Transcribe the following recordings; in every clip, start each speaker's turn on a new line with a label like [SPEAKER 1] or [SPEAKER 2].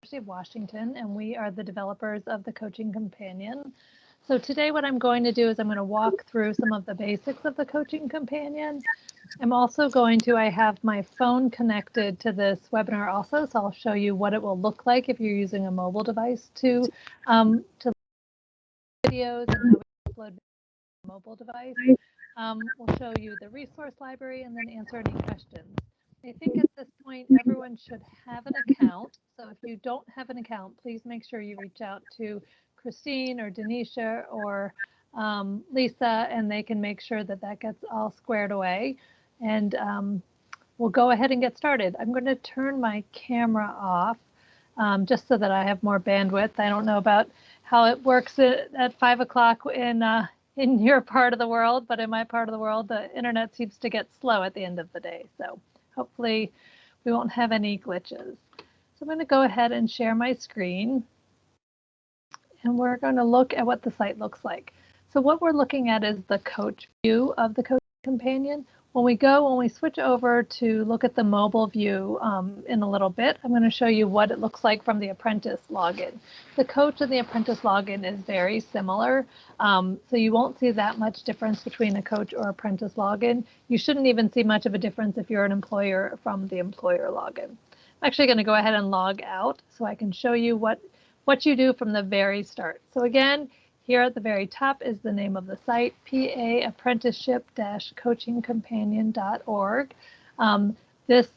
[SPEAKER 1] University of Washington, and we are the developers of the Coaching Companion. So today what I'm going to do is I'm going to walk through some of the basics of the Coaching Companion. I'm also I have my phone connected to this webinar also, so I'll show you what it will look like if you're using a mobile device to videos and how we upload a mobile device. We'll show you the resource library and then answer any questions. I think at this point, everyone should have an account. So if you don't have an account, please make sure you reach out to Christine or Denisha or Lisa, and they can make sure that that gets all squared away. And we'll go ahead and get started. I'm going to turn my camera off just so that I have more bandwidth. I don't know about how it works at 5 o'clock in your part of the world, but in my part of the world, the internet seems to get slow at the end of the day. So hopefully we won't have any glitches. So I'm going to go ahead and share my screen. And we're going to look at what the site looks like. So what we're looking at is the coach view of the Coach Companion. When we switch over to look at the mobile view in a little bit, I'm going to show you what it looks like from the Apprentice login. The Coach and the Apprentice login is very similar, so you won't see that much difference between a Coach or Apprentice login. You shouldn't even see much of a difference if you're an employer from the employer login. I'm actually going to go ahead and log out so I can show you what you do from the very start. So again, here at the very top is the name of the site, paapprenticeship-coachingcompanion.org. This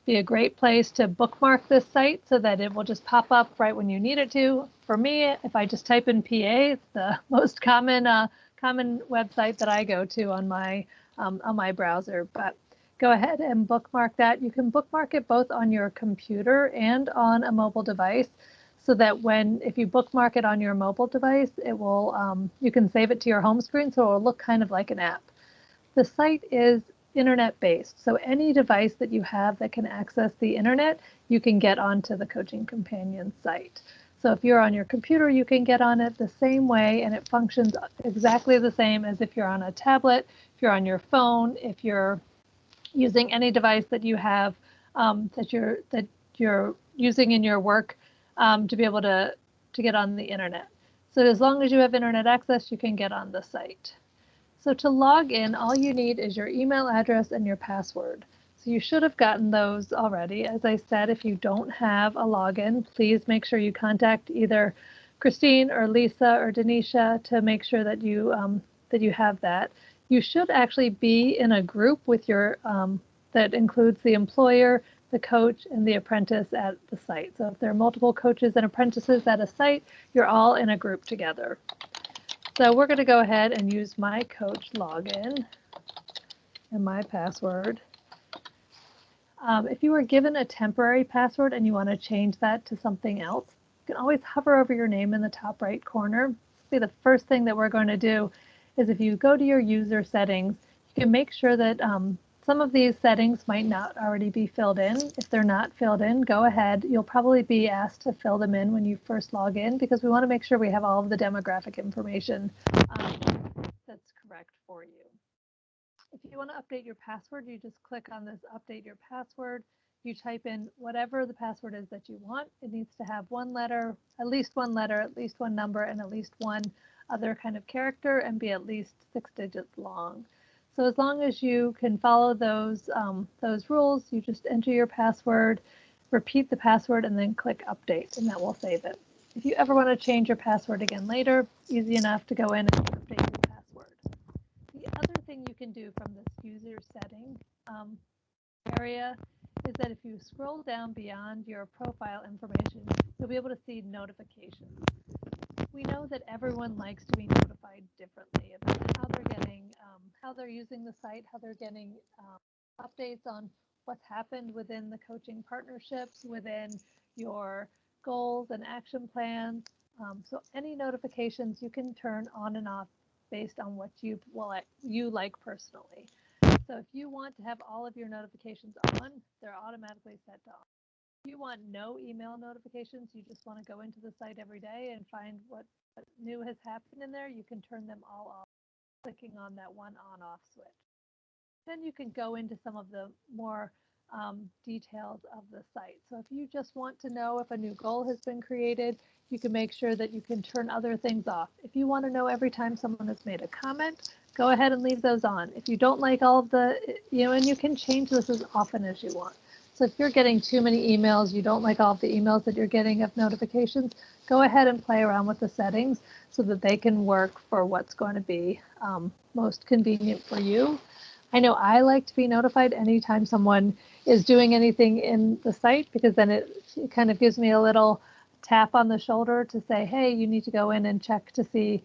[SPEAKER 1] be a great place to bookmark this site so that it will just pop up right when you need it to. For me, if I just type in PA, it's the most common website that I go to on my browser. But go ahead and bookmark that. You can bookmark it both on your computer and on a mobile device, so that if you bookmark it on your mobile device, it will you can save it to your home screen, so it will look kind of like an app. The site is internet-based, so any device that you have that can access the internet, you can get onto the Coaching Companion site. So if you're on your computer, you can get on it the same way, and it functions exactly the same as if you're on a tablet, if you're on your phone, if you're using any device that you have that you're using in your work to be able to get on the internet. So as long as you have internet access, you can get on the site. So to log in, all you need is your email address and your password. So you should have gotten those already. As I said, if you don't have a login, please make sure you contact either Christine or Lisa or Denisha to make sure that you have that. You should actually be in a group with your that includes the employer, the coach, and the apprentice at the site. So if there are multiple coaches and apprentices at a site, you're all in a group together. So we're going to go ahead and use my coach login and my password. If you were given a temporary password and you want to change that to something else, you can always hover over your name in the top right corner. See, the first thing that we're going to do is if you go to your user settings, you can make sure that some of these settings might not already be filled in. If they're not filled in, go ahead. You'll probably be asked to fill them in when you first log in, because we want to make sure we have all of the demographic information that's correct for you. If you want to update your password, you just click on this update your password. You type in whatever the password is that you want. It needs to have one letter, at least one number, and at least one other kind of character, and be at least 6 digits long. So as long as you can follow those rules, you just enter your password, repeat the password, and then click update, and that will save it. If you ever want to change your password again later, easy enough to go in and update your password. The other thing you can do from this user setting area is that if you scroll down beyond your profile information, you'll be able to see notifications. We know that everyone likes to be notified differently about how they're getting, how they're using the site, how they're getting updates on what's happened within the coaching partnerships, within your goals and action plans. So any notifications you can turn on and off based on what you like personally. So if you want to have all of your notifications on, they're automatically set to on. If you want no email notifications, you just want to go into the site every day and find what new has happened in there, you can turn them all off, clicking on that one on-off switch. Then you can go into some of the more details of the site. So if you just want to know if a new goal has been created, you can make sure that you can turn other things off. If you want to know every time someone has made a comment, go ahead and leave those on. If you don't like all of the, and you can change this as often as you want. So if you're getting too many emails, you don't like all of the emails that you're getting of notifications, go ahead and play around with the settings so that they can work for what's going to be most convenient for you. I know I like to be notified anytime someone is doing anything in the site, because then it kind of gives me a little tap on the shoulder to say, hey, you need to go in and check to see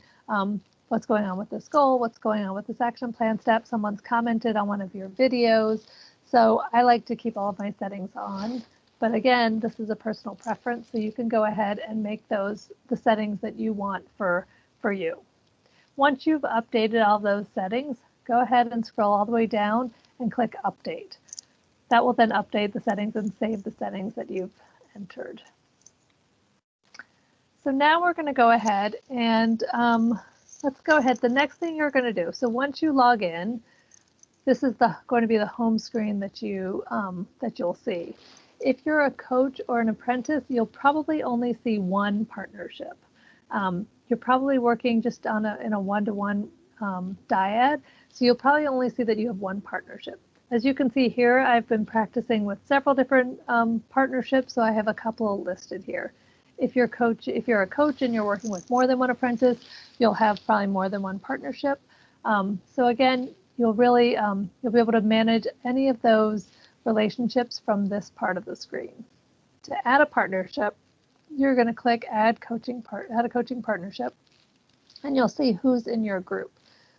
[SPEAKER 1] what's going on with this goal, what's going on with this action plan step. Someone's commented on one of your videos. So I like to keep all of my settings on. But again, this is a personal preference, so you can go ahead and make those the settings that you want for you. Once you've updated all those settings, go ahead and scroll all the way down and click Update. That will then update the settings and save the settings that you've entered. So now we're going to go ahead and let's go ahead. The next thing you're going to do, so once you log in, this is going to be the home screen that you'll see. If you're a coach or an apprentice, you'll probably only see one partnership. You're probably working just in a one-to-one dyad, so you'll probably only see that you have one partnership. As you can see here, I've been practicing with several different partnerships, so I have a couple listed here. If you're a coach and you're working with more than one apprentice, you'll have probably more than one partnership. So again, you'll be able to manage any of those relationships from this part of the screen. To add a partnership, you're going to click Add a Coaching Partnership, and you'll see who's in your group.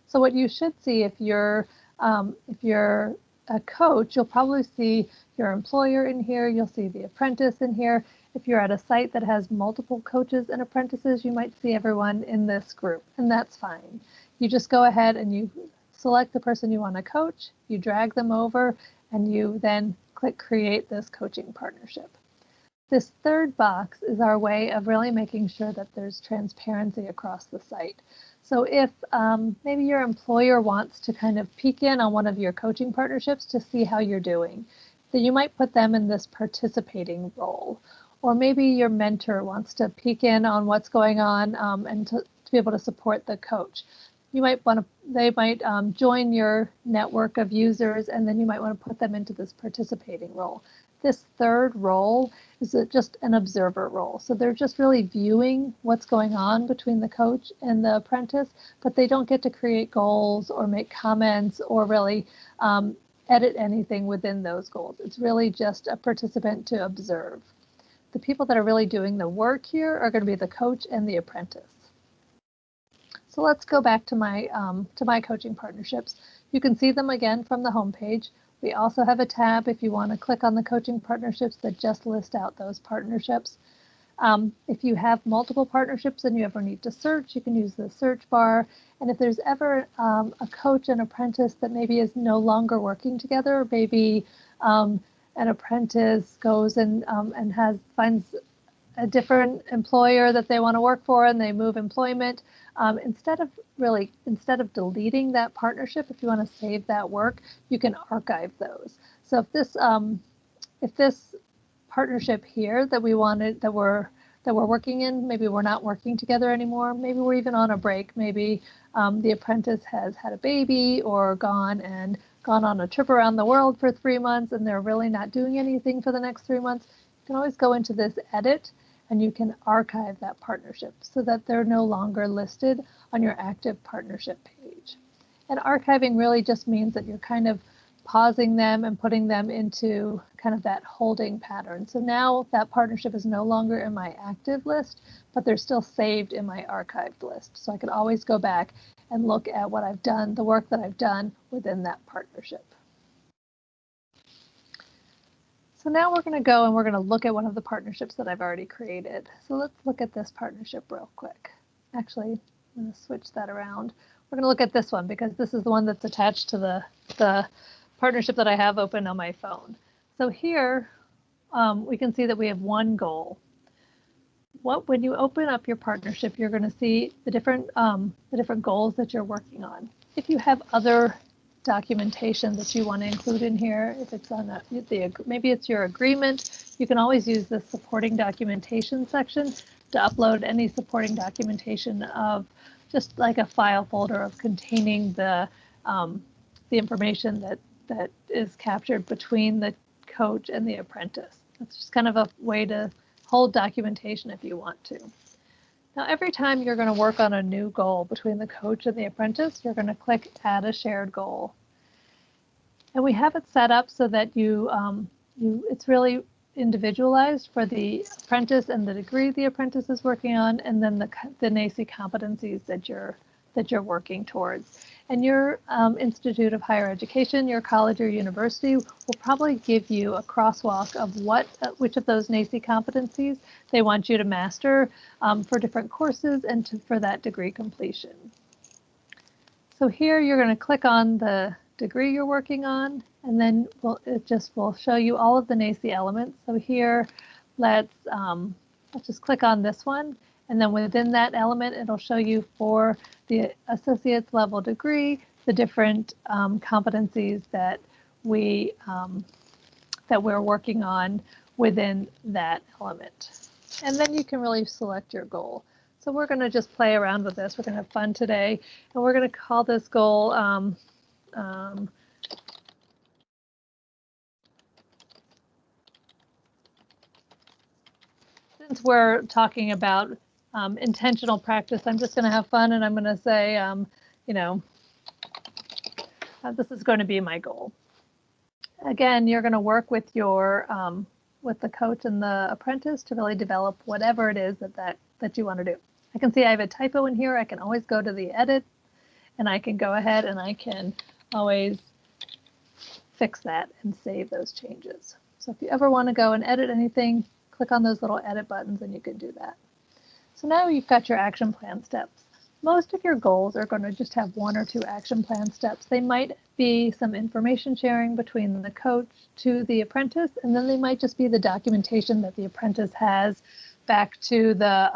[SPEAKER 1] So what you should see if you're a coach, you'll probably see your employer in here, you'll see the apprentice in here. If you're at a site that has multiple coaches and apprentices, you might see everyone in this group, and that's fine. You just go ahead and you select the person you want to coach, you drag them over, and you then click Create this coaching partnership. This third box is our way of really making sure that there's transparency across the site. So if maybe your employer wants to kind of peek in on one of your coaching partnerships to see how you're doing, then you might put them in this participating role. Or maybe your mentor wants to peek in on what's going on and to be able to support the coach. They might join your network of users, and then you might want to put them into this participating role. This third role is just an observer role. So they're just really viewing what's going on between the coach and the apprentice, but they don't get to create goals or make comments or really edit anything within those goals. It's really just a participant to observe. The people that are really doing the work here are going to be the coach and the apprentice. So let's go back to my coaching partnerships. You can see them again from the home page. We also have a tab if you want to click on the coaching partnerships that just list out those partnerships. If you have multiple partnerships and you ever need to search, you can use the search bar. And if there's ever a coach and apprentice that maybe is no longer working together, maybe an apprentice goes and finds a different employer that they want to work for and they move employment, instead of deleting that partnership, if you want to save that work, you can archive those. So if this partnership here that we're working in, maybe we're not working together anymore, maybe we're even on a break, maybe the apprentice has had a baby or gone on a trip around the world for 3 months and they're really not doing anything for the next 3 months, you can always go into this edit and you can archive that partnership so that they're no longer listed on your active partnership page. And archiving really just means that you're kind of pausing them and putting them into kind of that holding pattern. So now that partnership is no longer in my active list, but they're still saved in my archived list. So I can always go back and look at what I've done, the work that I've done within that partnership. So now we're going to go and we're going to look at one of the partnerships that I've already created. So let's look at this partnership real quick. Actually, I'm going to switch that around. We're going to look at this one because this is the one that's attached to the partnership that I have open on my phone. So here we can see that we have one goal. When you open up your partnership, you're going to see the different goals that you're working on. If you have other documentation that you want to include in here. If it's on maybe it's your agreement, you can always use the supporting documentation section to upload any supporting documentation of just like a file folder of containing the information that is captured between the coach and the apprentice. That's just kind of a way to hold documentation if you want to. Now, every time you're going to work on a new goal between the coach and the apprentice, you're going to click Add a Shared Goal. And we have it set up so that it's really individualized for the apprentice and the degree the apprentice is working on, and then the NACCE competencies that you're working towards. And your Institute of Higher Education, your college or university will probably give you a crosswalk of which of those NACCE competencies they want you to master for different courses and for that degree completion. So here you're going to click on the degree you're working on, and then it will show you all of the NACCE elements. So here, let's just click on this one. And then within that element, it'll show you for the associate's level degree, the different competencies that we're working on within that element. And then you can really select your goal. So we're going to just play around with this. We're going to have fun today. And we're going to call this goal since we're talking about intentional practice, I'm just going to have fun, and I'm going to say, this is going to be my goal. Again, you're going to work with with the coach and the apprentice to really develop whatever it is that you want to do. I can see I have a typo in here. I can always go to the edit, and I can go ahead and I can always fix that and save those changes. So if you ever want to go and edit anything, click on those little edit buttons and you can do that. So now you've got your action plan steps. Most of your goals are going to just have one or two action plan steps. They might be some information sharing between the coach to the apprentice, and then they might just be the documentation that the apprentice has back to the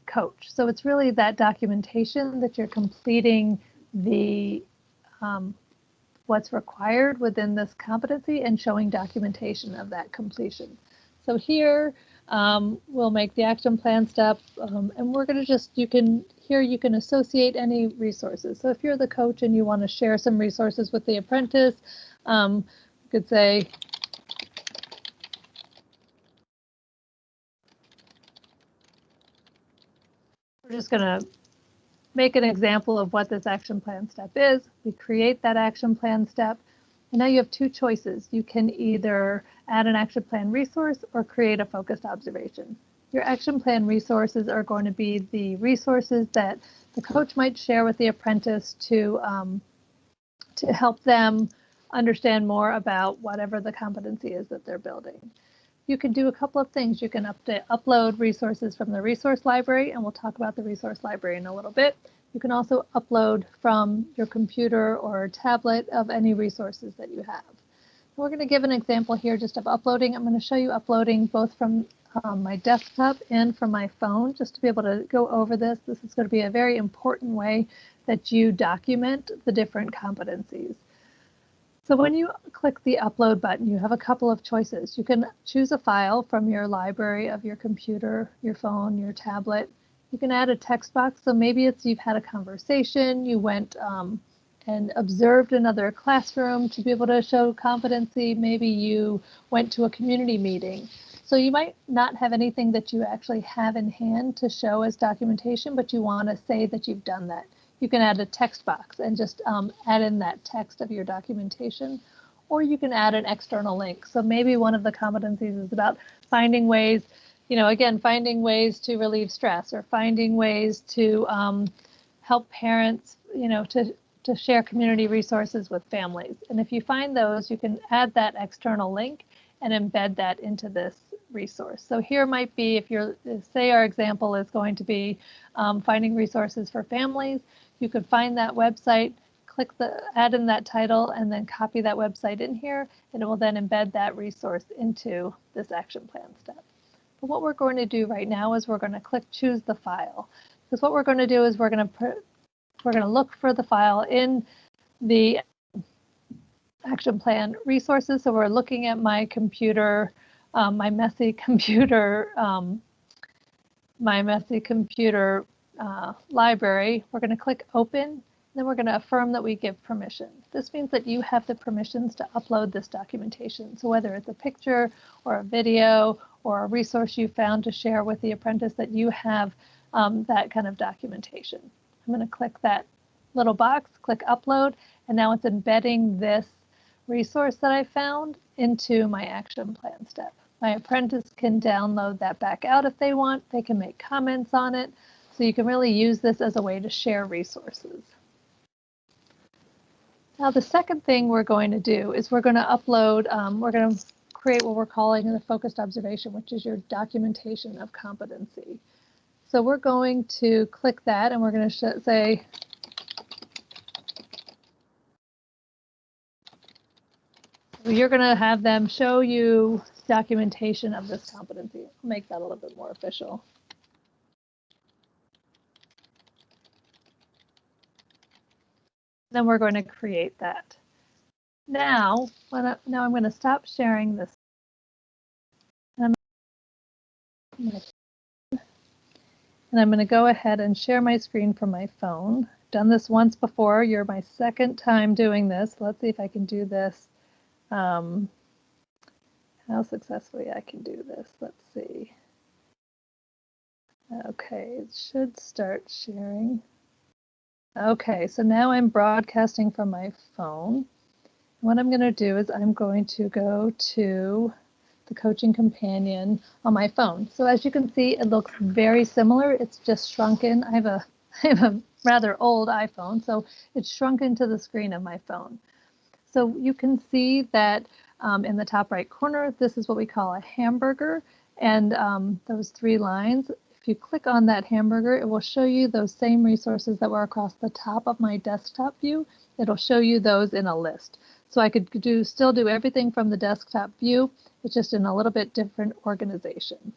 [SPEAKER 1] coach. So it's really that documentation that you're completing what's required within this competency and showing documentation of that completion. So here we'll make the action plan step, and we're going to you can associate any resources. So if you're the coach and you want to share some resources with the apprentice, you could say, we're just going to make an example of what this action plan step is. We create that action plan step, and now you have two choices. You can either add an action plan resource or create a focused observation. Your action plan resources are going to be the resources that the coach might share with the apprentice to help them understand more about whatever the competency is that they're building. You can do a couple of things. You can upload resources from the resource library, and we'll talk about the resource library in a little bit. You can also upload from your computer or tablet of any resources that you have. We're going to give an example here just of uploading. I'm going to show you uploading both from my desktop and from my phone, just to be able to go over this. This is going to be a very important way that you document the different competencies. So when you click the upload button, you have a couple of choices. You can choose a file from your library of your computer, your phone, your tablet. You can add a text box. So maybe you've had a conversation, you went and observed another classroom to be able to show competency. Maybe you went to a community meeting. So you might not have anything that you actually have in hand to show as documentation, but you want to say that you've done that. You can add a text box and just add in that text of your documentation, or you can add an external link. So maybe one of the competencies is about finding ways, finding ways to relieve stress, or finding ways to help parents, to share community resources with families. And if you find those, you can add that external link and embed that into this resource. So here might be, say our example is going to be finding resources for families, you could find that website, add in that title, and then copy that website in here, and it will then embed that resource into this action plan step. But what we're going to do right now is we're going to click choose the file. Because what we're going to do is we're going to look for the file in the action plan resources. So we're looking at my computer, my messy computer library. We're going to click open. Then we're going to affirm that we give permission. This means that you have the permissions to upload this documentation. So whether it's a picture or a video or a resource you found to share with the apprentice, that you have that kind of documentation. I'm going to click that little box, click upload, and now it's embedding this resource that I found into my action plan step. My apprentice can download that back out if they want. They can make comments on it. So you can really use this as a way to share resources. Now the second thing we're going to do is we're going to upload, we're going to create what we're calling the focused observation, which is your documentation of competency. So we're going to click that and we're going to say, you're going to have them show you documentation of this competency. I'll make that a little bit more official. Then we're going to create that. Now I'm going to stop sharing this. And I'm going to go ahead and share my screen from my phone. I've done this once before. You're my second time doing this. Let's see if I can do this. How successfully I can do this. Let's see. Okay, it should start sharing. Okay, so now I'm broadcasting from my phone. What I'm going to do is I'm going to go to the coaching companion on my phone. So as you can see, it looks very similar. It's just shrunken. I have a rather old iPhone, so it's shrunken to the screen of my phone. So you can see that in the top right corner, this is what we call a hamburger, and those three lines. If you click on that hamburger, it will show you those same resources that were across the top of my desktop view. It'll show you those in a list. So I could still do everything from the desktop view. It's just in a little bit different organization.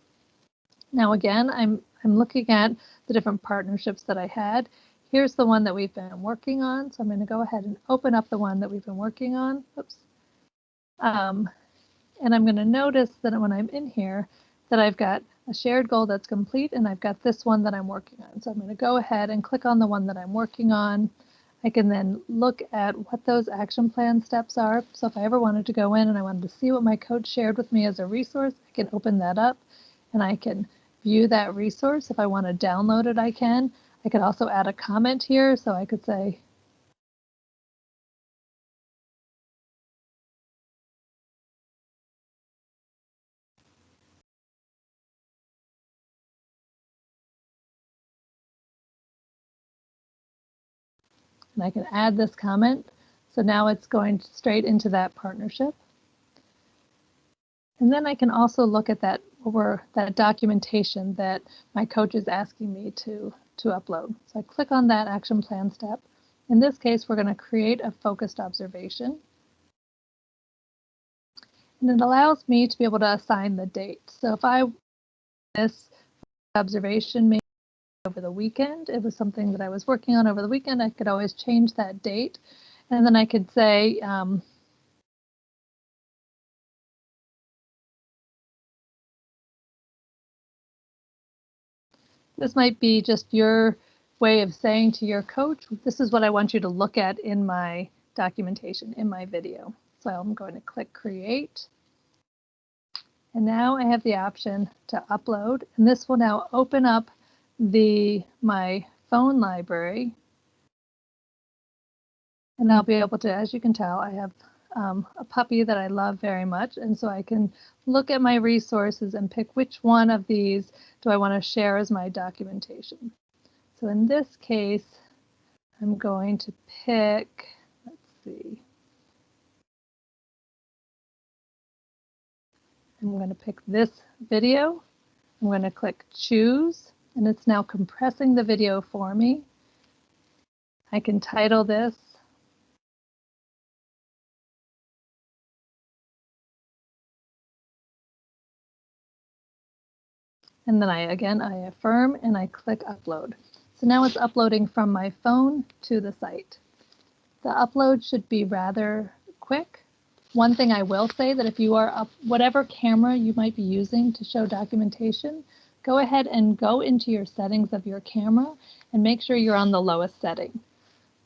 [SPEAKER 1] Now again, I'm looking at the different partnerships that I had. Here's the one that we've been working on. So I'm going to go ahead and open up the one that we've been working on. Oops. And I'm going to notice that when I'm in here that I've got a shared goal that's complete, and I've got this one that I'm working on. So I'm going to go ahead and click on the one that I'm working on. I can then look at what those action plan steps are. So if I ever wanted to go in and I wanted to see what my coach shared with me as a resource, I can open that up and I can view that resource. If I want to download it, I can. I could also add a comment here. So I could say, and I can add this comment. So now it's going straight into that partnership. And then I can also look at that documentation that my coach is asking me to upload. So I click on that action plan step. In this case, we're going to create a focused observation. And it allows me to be able to assign the date. So if I this observation maybe over the weekend, it was something that I was working on over the weekend, I could always change that date. And then I could say, this might be just your way of saying to your coach, this is what I want you to look at in my documentation, in my video. So I'm going to click create. And now I have the option to upload. And this will now open up my phone library. And I'll be able to, as you can tell, I have a puppy that I love very much. And so I can look at my resources and pick which one of these do I want to share as my documentation. So in this case, I'm going to pick, let's see, I'm going to pick this video. I'm going to click choose, and it's now compressing the video for me. I can title this And then I affirm and I click upload. So now it's uploading from my phone to the site. The upload should be rather quick. One thing I will say that if you are up, whatever camera you might be using to show documentation, go ahead and go into your settings of your camera and make sure you're on the lowest setting.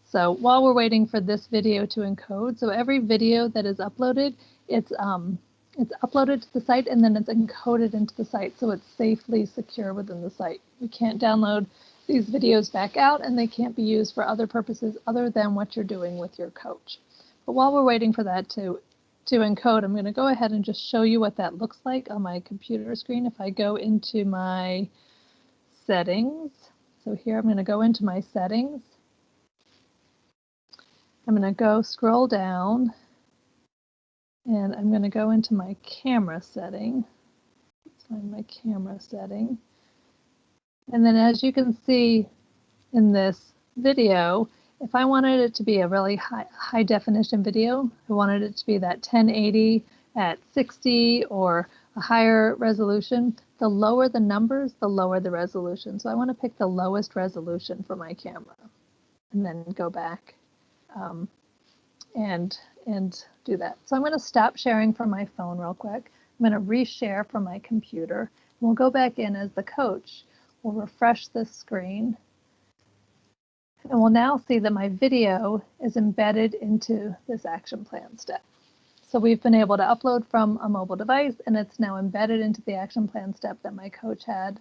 [SPEAKER 1] So while we're waiting for this video to encode, so every video that is uploaded, it's uploaded to the site and then it's encoded into the site so it's safely secure within the site. You can't download these videos back out and they can't be used for other purposes other than what you're doing with your coach. But while we're waiting for that to encode, I'm going to go ahead and just show you what that looks like on my computer screen. If I go into my settings, so here I'm going to go into my settings. I'm going to go scroll down and I'm going to go into my camera setting. Let's find my camera setting. And then as you can see in this video, if I wanted it to be a really high definition video, I wanted it to be that 1080 at 60 or a higher resolution, the lower the numbers, the lower the resolution. So I want to pick the lowest resolution for my camera and then go back and do that. So I'm going to stop sharing from my phone real quick. I'm going to reshare from my computer. We'll go back in as the coach. We'll refresh this screen. And we'll now see that my video is embedded into this action plan step. So we've been able to upload from a mobile device and it's now embedded into the action plan step that my coach had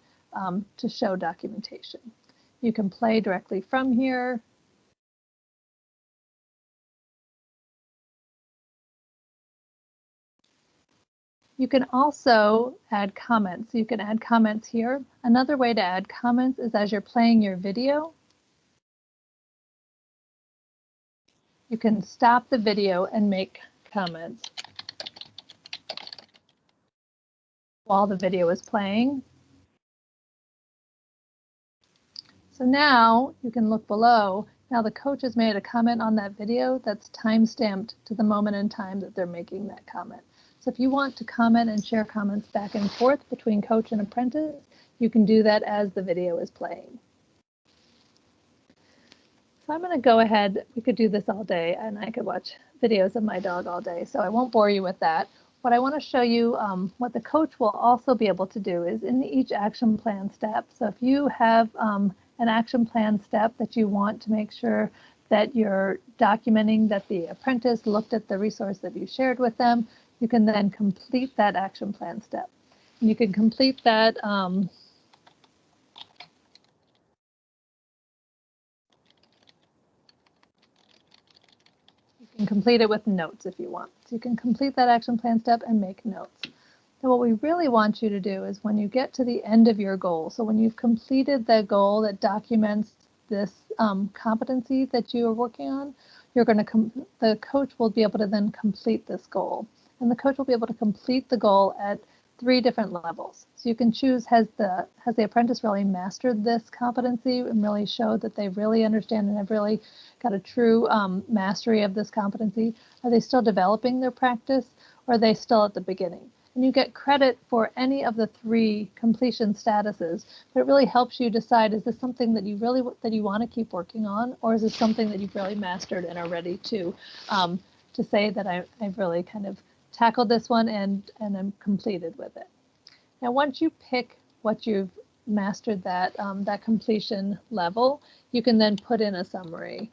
[SPEAKER 1] to show documentation. You can play directly from here. You can also add comments. You can add comments here. Another way to add comments is as you're playing your video, you can stop the video and make comments while the video is playing. So now you can look below. Now the coach has made a comment on that video that's time-stamped to the moment in time that they're making that comment. So if you want to comment and share comments back and forth between coach and apprentice, you can do that as the video is playing. So I'm going to go ahead, we could do this all day and I could watch videos of my dog all day, so I won't bore you with that. What I want to show you, what the coach will also be able to do is in each action plan step. So if you have an action plan step that you want to make sure that you're documenting that the apprentice looked at the resource that you shared with them, you can then complete that action plan step. And you can complete that you can complete it with notes if you want. So you can complete that action plan step and make notes. So what we really want you to do is when you get to the end of your goal, so when you've completed the goal that documents this competency that you are working on, you're going to the coach will be able to then complete this goal. And the coach will be able to complete the goal at 3 different levels. So you can choose, has the apprentice really mastered this competency and really showed that they really understand and have really got a true mastery of this competency? Are they still developing their practice, or are they still at the beginning? And you get credit for any of the 3 completion statuses, but it really helps you decide, is this something that you really want to keep working on, or is this something that you've really mastered and are ready to say that I've really kind of tackled this one and I'm completed with it. Now, once you pick what you've mastered that completion level, you can then put in a summary.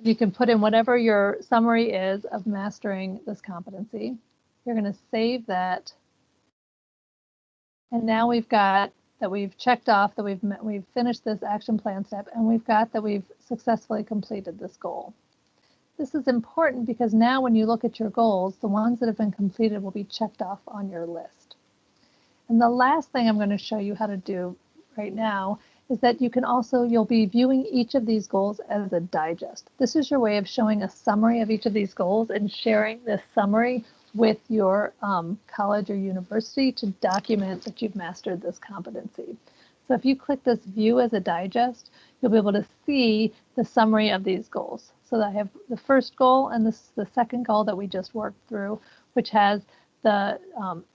[SPEAKER 1] You can put in whatever your summary is of mastering this competency. You're going to save that. And now we've got that we've checked off that we've finished this action plan step, and we've got that we've successfully completed this goal. This is important because now when you look at your goals, the ones that have been completed will be checked off on your list. And the last thing I'm going to show you how to do right now is that you can also, you'll be viewing each of these goals as a digest. This is your way of showing a summary of each of these goals and sharing this summary with your college or university to document that you've mastered this competency. So if you click this view as a digest, you'll be able to see the summary of these goals. So I have the first goal and this is the second goal that we just worked through, which has the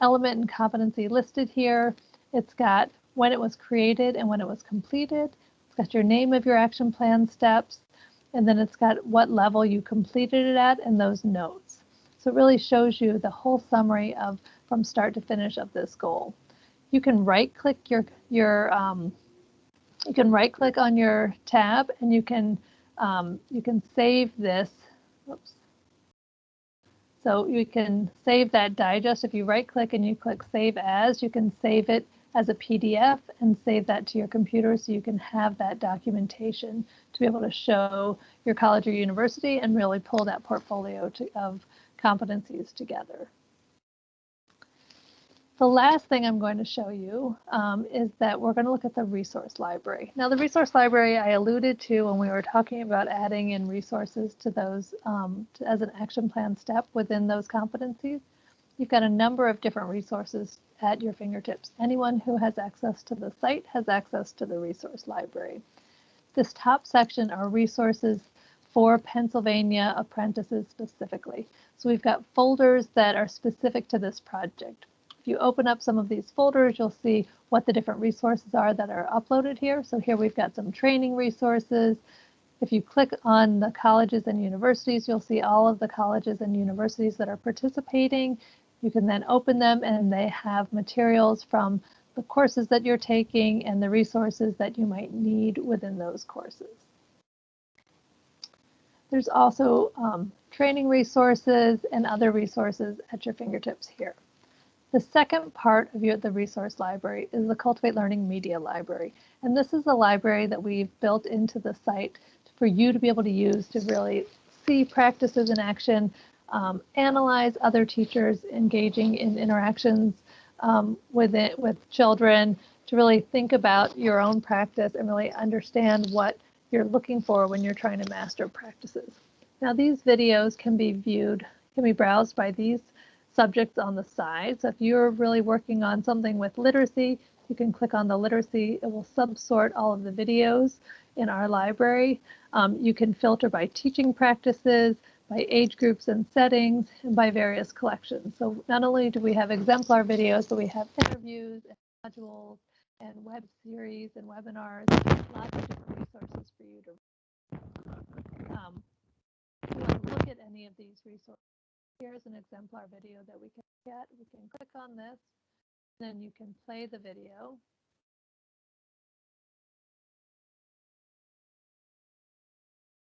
[SPEAKER 1] element and competency listed here. It's got when it was created and when it was completed. It's got your name of your action plan steps, and then it's got what level you completed it at and those notes. So it really shows you the whole summary of from start to finish of this goal. You can right-click you can right-click on your tab, and you can save this. Oops. So you can save that digest. If you right-click and you click Save As, you can save it as a PDF and save that to your computer so you can have that documentation to be able to show your college or university and really pull that portfolio of competencies together. The last thing I'm going to show you is that we're going to look at the resource library. Now, the resource library I alluded to when we were talking about adding in resources to those as an action plan step within those competencies. You've got a number of different resources at your fingertips. Anyone who has access to the site has access to the resource library. This top section are resources for Pennsylvania apprentices specifically. So we've got folders that are specific to this project. If you open up some of these folders, you'll see what the different resources are that are uploaded here. So here we've got some training resources. If you click on the colleges and universities, you'll see all of the colleges and universities that are participating. You can then open them and they have materials from the courses that you're taking and the resources that you might need within those courses. There's also training resources and other resources at your fingertips here. The second part of the resource library is the Cultivate Learning Media Library. And this is a library that we've built into the site for you to be able to use to really see practices in action, analyze other teachers engaging in interactions with children, to really think about your own practice and really understand what you're looking for when you're trying to master practices. Now, these videos can be browsed by these subjects on the side. So if you're really working on something with literacy, you can click on the literacy. It will subsort all of the videos in our library. You can filter by teaching practices, by age groups and settings, and by various collections. So not only do we have exemplar videos, but we have interviews and modules and web series and webinars, lots of different resources for you to if you want to look at any of these resources. Here's an exemplar video that we can get. We can click on this, then you can play the video.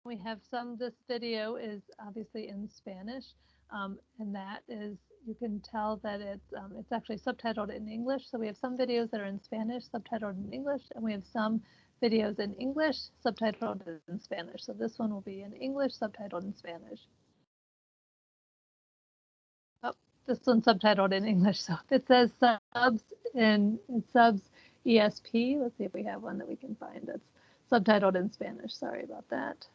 [SPEAKER 1] We have this video is obviously in Spanish, and that is, you can tell that it's actually subtitled in English. So we have some videos that are in Spanish, subtitled in English, and we have some videos in English, subtitled in Spanish. So this one will be in English, subtitled in Spanish. Oh, this one's subtitled in English. So if it says subs ESP, let's see if we have one that we can find that's subtitled in Spanish. Sorry about that.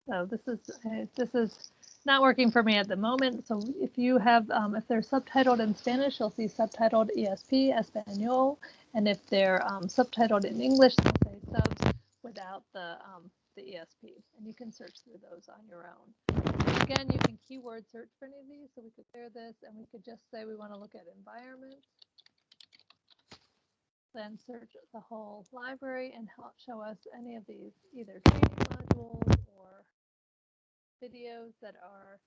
[SPEAKER 1] So this is not working for me at the moment. So if you have if they're subtitled in Spanish, you'll see subtitled ESP Español, and if they're subtitled in English, they'll say subs without the ESP, and you can search through those on your own. Again, you can keyword search for any of these. So we could clear this, and we could just say we want to look at environment. Then search the whole library and show us any of these, either training modules or videos that have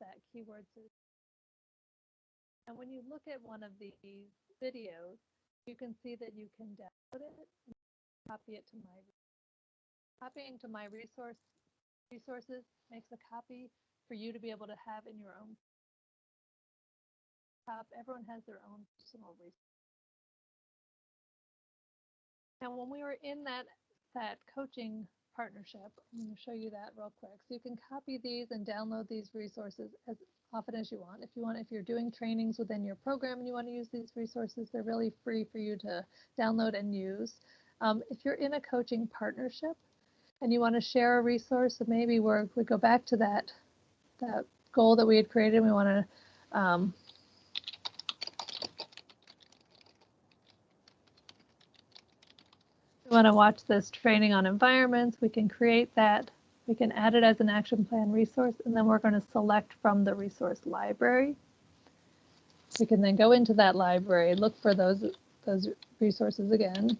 [SPEAKER 1] that keyword search. And when you look at one of these videos, you can see that you can download it and copy it to copying to my resources makes a copy for you to be able to have in your own everyone has their own personal resource. Now, when we were in that coaching partnership, I'm going to show you that real quick. So you can copy these and download these resources as often as you want. If you're doing trainings within your program and you want to use these resources, they're really free for you to download and use. If you're in a coaching partnership and you want to share a resource, so maybe we go back to that goal that we had created. We want to watch this training on environments. We can create that. We can add it as an action plan resource, and then we're going to select from the resource library. We can then go into that library, look for those resources again.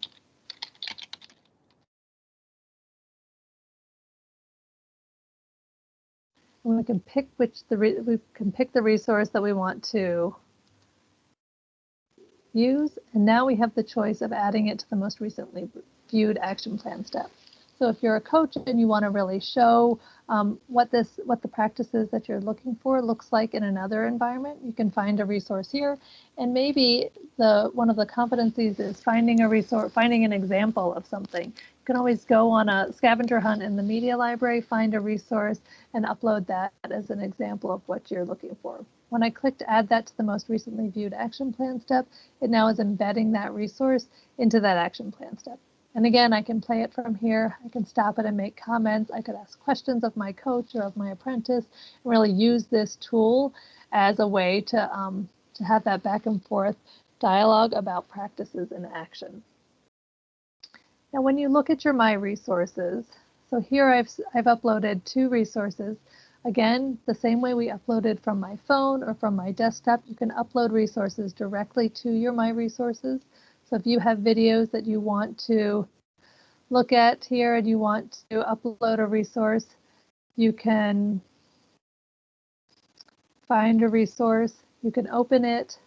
[SPEAKER 1] And we can pick the resource that we want to use, and now we have the choice of adding it to the most recently viewed action plan step. So if you're a coach and you want to really show what the practices that you're looking for looks like in another environment, you can find a resource here. And maybe one of the competencies is finding a resource, finding an example of something. You can always go on a scavenger hunt in the media library, find a resource, and upload that as an example of what you're looking for. When I clicked add that to the most recently viewed action plan step, it now is embedding that resource into that action plan step. And again, I can play it from here. I can stop it and make comments. I could ask questions of my coach or of my apprentice and really use this tool as a way to have that back and forth dialogue about practices in action. Now, when you look at your My Resources, so here I've uploaded 2 resources. Again, the same way we uploaded from my phone or from my desktop, you can upload resources directly to your My Resources. So if you have videos that you want to look at here and you want to upload a resource, you can find a resource, you can open it.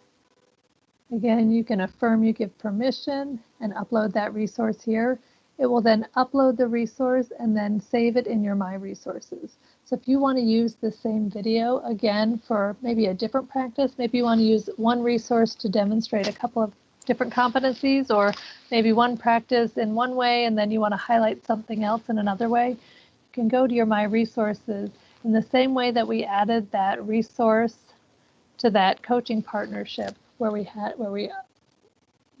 [SPEAKER 1] Again, you can affirm you give permission and upload that resource here. It will then upload the resource and then save it in your My Resources. So if you want to use the same video again for maybe a different practice, maybe you want to use one resource to demonstrate a couple of different competencies, or maybe one practice in one way and then you want to highlight something else in another way, you can go to your My Resources in the same way that we added that resource to that coaching partnership where we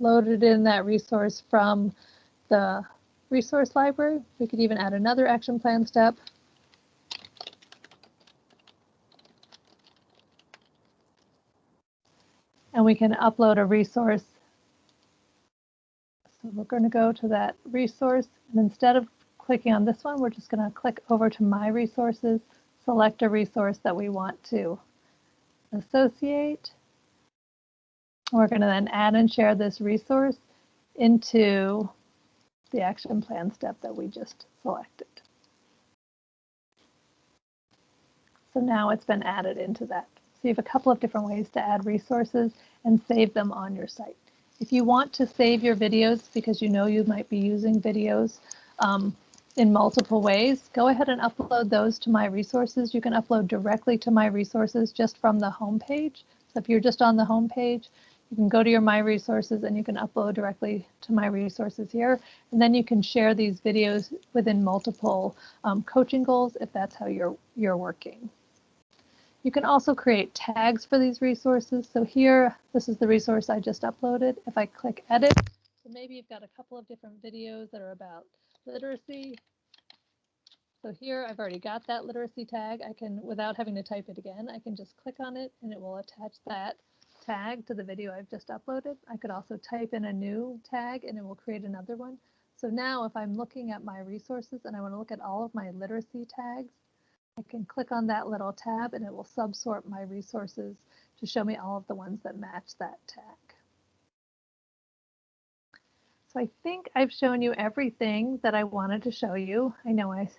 [SPEAKER 1] loaded in that resource from the resource library. We could even add another action plan step. And we can upload a resource. So we're going to go to that resource, and instead of clicking on this one, we're just going to click over to My Resources, select a resource that we want to associate. We're going to then add and share this resource into the action plan step that we just selected. So now it's been added into that. So you have a couple of different ways to add resources and save them on your site. If you want to save your videos because you know you might be using videos in multiple ways, go ahead and upload those to My Resources. You can upload directly to My Resources just from the home page. So if you're just on the home page, you can go to your My Resources and you can upload directly to My Resources here. And then you can share these videos within multiple coaching goals if that's how you're working. You can also create tags for these resources. So here, this is the resource I just uploaded. If I click edit, so maybe you've got a couple of different videos that are about literacy. So here I've already got that literacy tag. I can, without having to type it again, I can just click on it and it will attach that tag to the video I've just uploaded. I could also type in a new tag and it will create another one. So now if I'm looking at my resources and I want to look at all of my literacy tags, I can click on that little tab and it will subsort my resources to show me all of the ones that match that tag. So I think I've shown you everything that I wanted to show you. I know I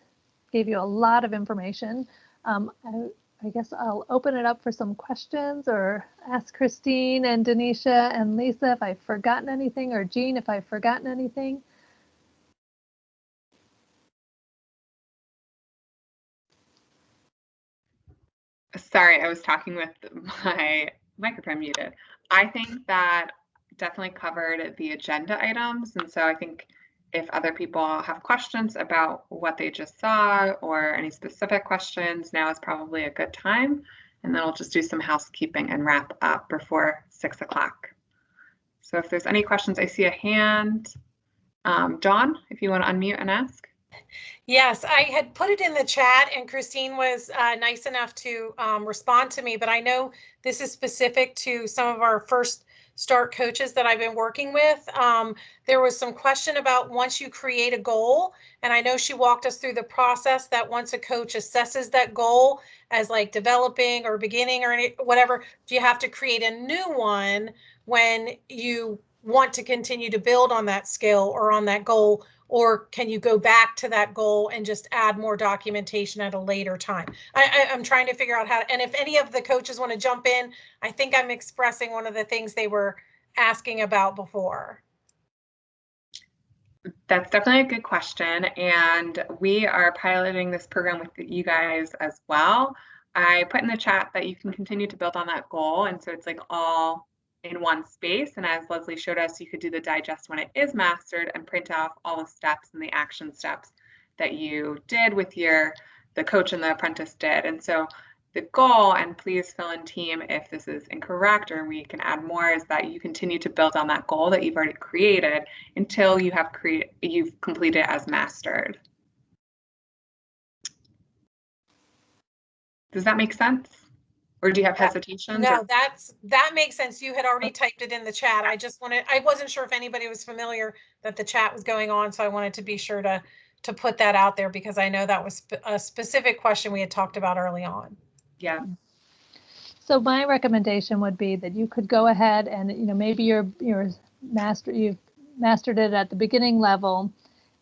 [SPEAKER 1] gave you a lot of information. I guess I'll open it up for some questions or ask Christine and Denisha and Lisa if I've forgotten anything, or Jean if I've forgotten anything.
[SPEAKER 2] Sorry, I was talking with my microphone muted. I think that definitely covered the agenda items. And so I think if other people have questions about what they just saw or any specific questions, now is probably a good time. and then we'll just do some housekeeping and wrap up before 6 o'clock. So if there's any questions, I see a hand. Dawn, if you want to unmute and ask.
[SPEAKER 3] Yes, I had put it in the chat and Christine was nice enough to respond to me, but I know this is specific to some of our first start coaches that I've been working with. There was some question about once you create a goal, and I know she walked us through the process that once a coach assesses that goal as like developing or beginning or whatever, do you have to create a new one when you want to continue to build on that skill or on that goal? Or can you go back to that goal and just add more documentation at a later time? I'm trying to figure out how, and if any of the coaches want to jump in, I think I'm expressing one of the things they were asking about before.
[SPEAKER 2] That's definitely a good question. And we are piloting this program with you guys as well. I put in the chat that you can continue to build on that goal. And so it's like all in one space. And as Leslie showed us, you could do the digest when it is mastered and print off all the steps and the action steps that you did with the coach and the apprentice did. And so the goal, and please fill in team if this is incorrect or we can add more, is that you continue to build on that goal that you've already created until you've completed it as mastered. Does that make sense? Or do you have hesitations?
[SPEAKER 3] No, that makes sense. You had already typed it in the chat. I wasn't sure if anybody was familiar that the chat was going on, so I wanted to be sure to put that out there because I know that was a specific question we had talked about early on.
[SPEAKER 2] Yeah.
[SPEAKER 1] So my recommendation would be that you could go ahead and, maybe you've mastered it at the beginning level,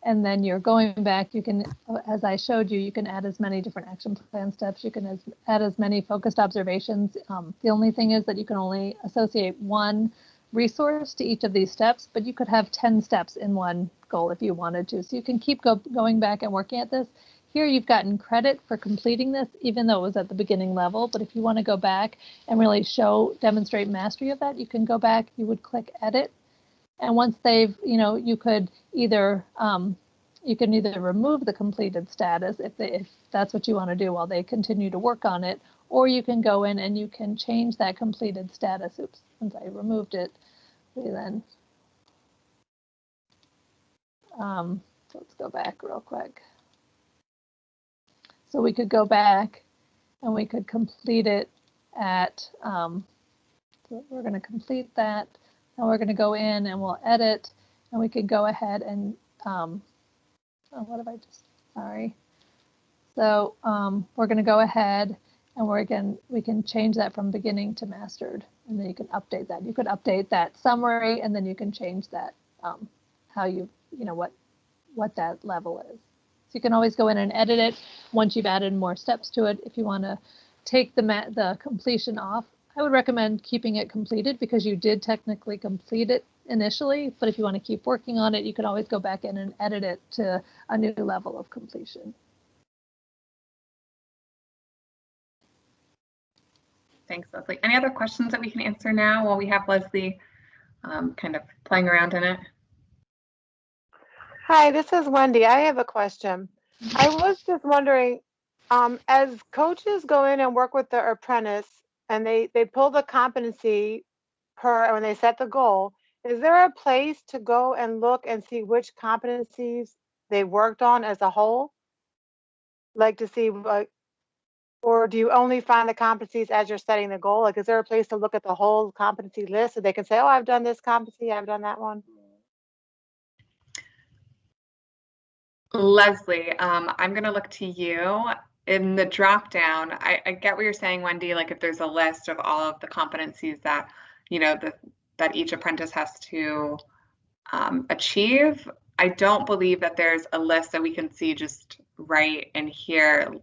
[SPEAKER 1] and then you're going back. You can, as I showed you, you can add as many different action plan steps. You can add as many focused observations. The only thing is that you can only associate one resource to each of these steps, but you could have 10 steps in one goal if you wanted to. So you can keep going back and working at this. Here you've gotten credit for completing this, even though it was at the beginning level. But if you want to go back and really demonstrate mastery of that, you can go back, you would click edit. And once they've, you can either remove the completed status if that's what you want to do while they continue to work on it, or you can go in and you can change that completed status. Oops, since I removed it, then let's go back real quick. So we could go back and we could complete it at, so we're going to complete that. Now we're going to go in and we'll edit, and we could go ahead and, sorry. So we're going to go ahead and we can change that from beginning to mastered, and then you can update that. You could update that summary, and then you can change that, how what that level is. So you can always go in and edit it once you've added more steps to it. If you want to take the completion off, I would recommend keeping it completed because you did technically complete it initially. But if you want to keep working on it, you can always go back in and edit it to a new level of completion.
[SPEAKER 2] Thanks, Leslie. Any other questions that we can answer now while we have Leslie kind of playing around in it?
[SPEAKER 4] Hi, this is Wendy. I have a question. I was just wondering, as coaches go in and work with their apprentice and they pull the competency when they set the goal, is there a place to go and look and see which competencies they worked on as a whole? Like to see, or do you only find the competencies as you're setting the goal? Like, is there a place to look at the whole competency list so they can say, oh, I've done this competency, I've done that one?
[SPEAKER 2] Leslie, I'm going to look to you. In the drop down, I get what you're saying, Wendy, like if there's a list of all of the competencies that, that each apprentice has to achieve. I don't believe that there's a list that we can see just right in here.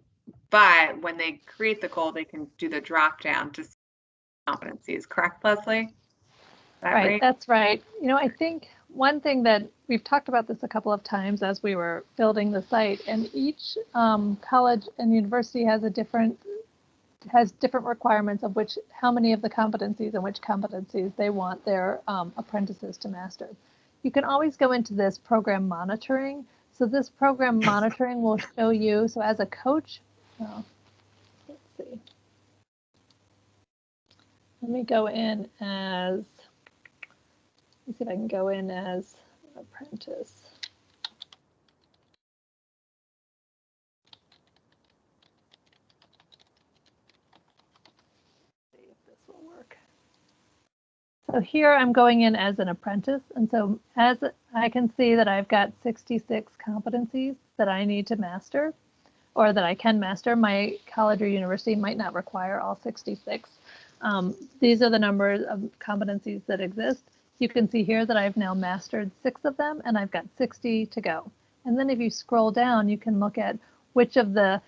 [SPEAKER 2] But when they create the goal, they can do the drop down to see competencies. Correct, Leslie?
[SPEAKER 1] Right, that's right. I think one thing that we've talked about this a couple of times as we were building the site, and each college and university has different requirements of how many of the competencies and which competencies they want their apprentices to master. You can always go into this program monitoring. So this program monitoring will show you. So as a coach, let's see. let me go in as, let's see if I can go in as an apprentice. See if this will work. So here I'm going in as an apprentice, and so as I can see that I've got 66 competencies that I need to master, or that I can master. My college or university might not require all 66. These are the numbers of competencies that exist. You can see here that I've now mastered 6 of them, and I've got 60 to go. And then if you scroll down, you can look at which of the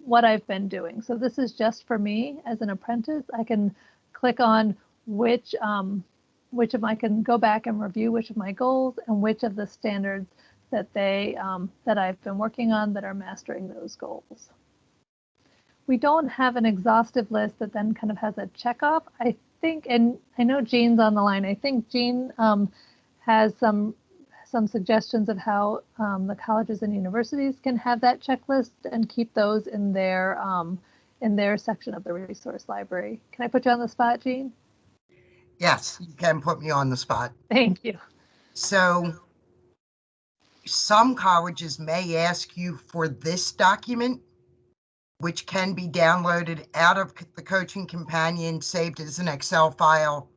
[SPEAKER 1] what I've been doing. So this is just for me as an apprentice. I can click on which of I can go back and review which of my goals and which of the standards that that I've been working on that are mastering those goals. We don't have an exhaustive list that then kind of has a checkoff. I think, and I know Jean's on the line. I think Jean has some suggestions of how the colleges and universities can have that checklist and keep those in their section of the resource library. Can I put you on the spot, Jean?
[SPEAKER 5] Yes, you can put me on the spot.
[SPEAKER 1] Thank you.
[SPEAKER 5] So some colleges may ask you for this document, which can be downloaded out of the Coaching Companion, saved as an Excel file,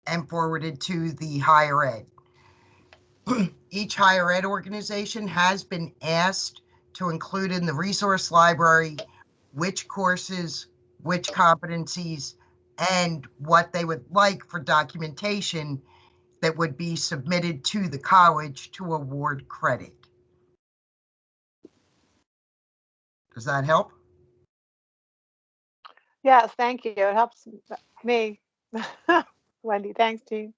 [SPEAKER 5] and forwarded to the higher ed. Each higher ed organization has been asked to include in the resource library which courses, which competencies, and what they would like for documentation that would be submitted to the college to award credit. Does that help?
[SPEAKER 4] Yes, thank you. It helps me. Wendy, thanks, Jean.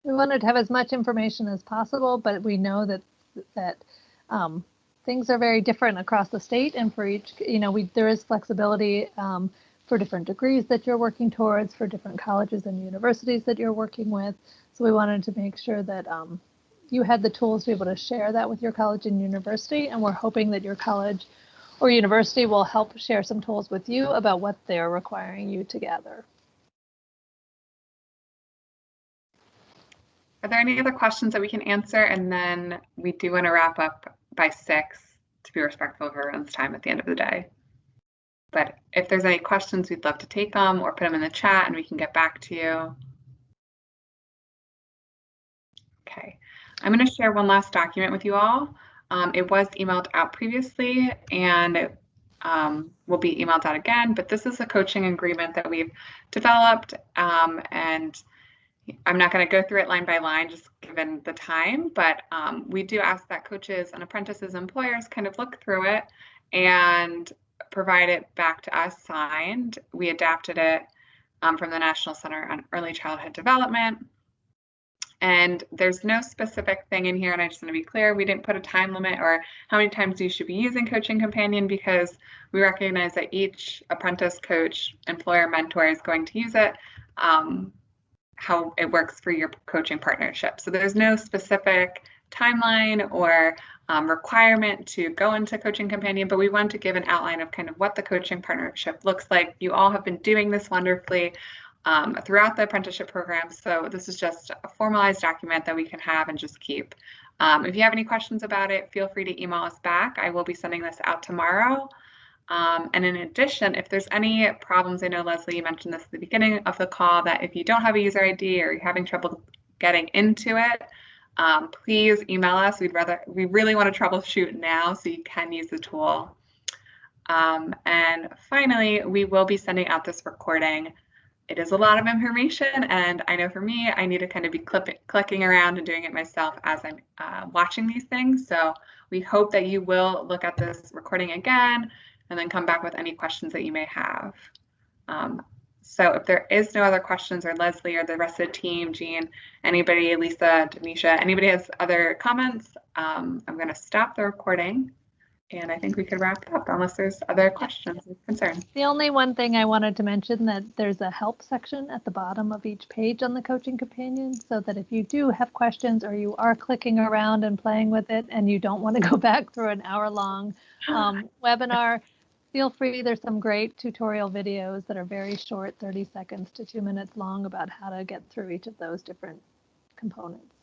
[SPEAKER 1] We wanted to have as much information as possible, but we know that things are very different across the state, and for each, there is flexibility for different degrees that you're working towards, for different colleges and universities that you're working with. So we wanted to make sure that you had the tools to be able to share that with your college and university, and we're hoping that your college or university will help share some tools with you about what they're requiring you to gather.
[SPEAKER 2] Are there any other questions that we can answer? And then we do want to wrap up by 6 to be respectful of everyone's time at the end of the day. But if there's any questions, we'd love to take them or put them in the chat and we can get back to you. Okay, I'm going to share one last document with you all. It was emailed out previously and it will be emailed out again, but this is a coaching agreement that we've developed, and I'm not going to go through it line by line, just given the time, but we do ask that coaches and apprentices, employers kind of look through it and provide it back to us signed. We adapted it from the National Center on Early Childhood Development. And there's no specific thing in here, and I just want to be clear, we didn't put a time limit or how many times you should be using Coaching Companion, because we recognize that each apprentice, coach, employer, mentor is going to use it, how it works for your coaching partnership. So there's no specific timeline or requirement to go into Coaching Companion, but we want to give an outline of kind of what the coaching partnership looks like. You all have been doing this wonderfully throughout the apprenticeship program. So this is just a formalized document that we can have and just keep. If you have any questions about it, feel free to email us back. I will be sending this out tomorrow. And in addition, if there's any problems, I know Leslie, you mentioned this at the beginning of the call, that if you don't have a user ID or you're having trouble getting into it, please email us. We really want to troubleshoot now so you can use the tool. And finally, we will be sending out this recording. It is a lot of information, and I know for me, I need to kind of be clicking around and doing it myself as I'm watching these things. So we hope that you will look at this recording again and then come back with any questions that you may have. So if there is no other questions, or Leslie or the rest of the team, Jean, anybody, Lisa, Denisha, anybody has other comments, I'm going to stop the recording. And I think we could wrap up unless there's other questions or concerns.
[SPEAKER 1] The only one thing I wanted to mention, that there's a help section at the bottom of each page on the Coaching Companion, so that if you do have questions or you are clicking around and playing with it and you don't want to go back through an hour-long webinar, feel free. There's some great tutorial videos that are very short, 30 seconds to 2 minutes long, about how to get through each of those different components.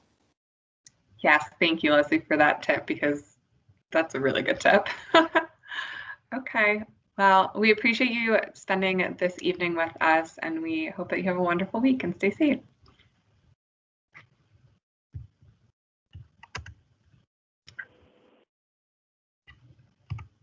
[SPEAKER 2] Yes, thank you, Leslie, for that tip, because that's a really good tip. Okay, well, we appreciate you spending this evening with us, and we hope that you have a wonderful week and stay safe.